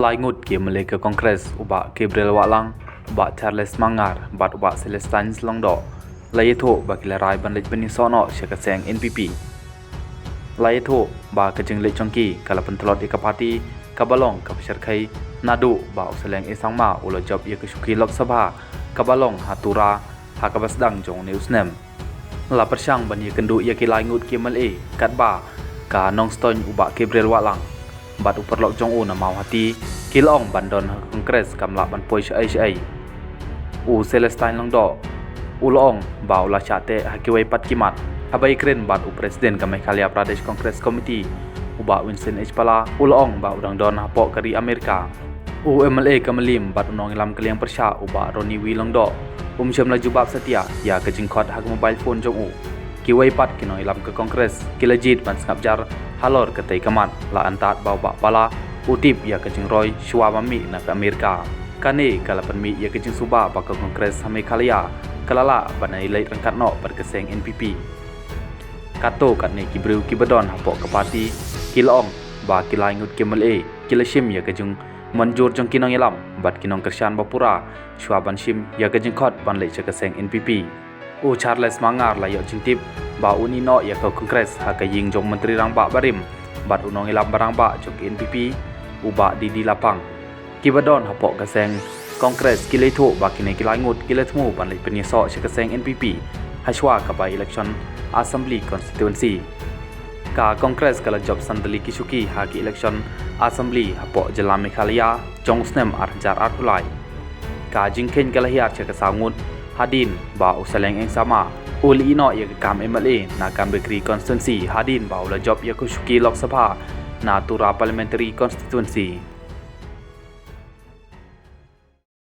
Laingut ke MLA ke Kongres ubak Gabrial wahlang ubak Celestine marngar bat ubak Celestine Lyngdoh layetho bagi larai ban lej pyniasoh no syakaseng NPP layetho ba kejeng lej congki kala pentelot ika parti kabalong kapsyarkai nadu ba useleng isangma ulo job ia kesyuki Lok Sabha kabalong hatura hakabasdang jong neusnem la persyang ban ia kendu ia ki laingut ke MLA katba ka nongstoin ubak Gabrial wahlang bat uperlok jong na mau hati kilong bandon Kongres kamla ban poi ai u Celestine Lyngdoh ulong ba ula chate hakiwai pat kimat habai kren bat u presiden ka Meghalaya Pradesh Congress Committee uba Winston H pala ulong ba udang don hapo kari Amerika u MLA kamelim bat unong ilam kaliang persya uba Roni Lyngdoh syam laju bab setia ya ke jingkot hak mobile phone jong u kiwai pat kinong ilam ke Kongres kilajit ban sngapjar halor ketai kamat la antat bau bak pala utip ya ke jingroy shwa mami na ke Amerika kane kala penmi ya ke jing suba ba ke Kongres Meghalaya kalala banai lait rangkat no berkeseng NPP kato katne kibriu kibadon hapok ke parti kilong ba kilaingut ke MLA kilashim ya ke jing manjur jong kinong ilam bat kinong kersyan bapura shwa ban shim ya ke jingkot ban lait keseng NPP u Celestine marngar la yo jingtip ba uni no ya ke Kongres ha ke ying jong menteri rangba barim bat unong ilam barangba jong NPP uba di lapang kibadon hapok keseng Kongres kileto ba kine kilaingut kiletmu ban lait pyniasoh syakaseng NPP haswa ka by election assembly constituency ka Kongres kala job sandali kisuki ha ki election assembly hapok jelam Meghalaya jong snem arjar artulai ka jingken kala hiar syakasangut hadin ba usaleng eng sama uli ino ya kam MLA na kam bekri constituency hadin ba ula job ya kusuki Lok Sabha na tura parliamentary constituency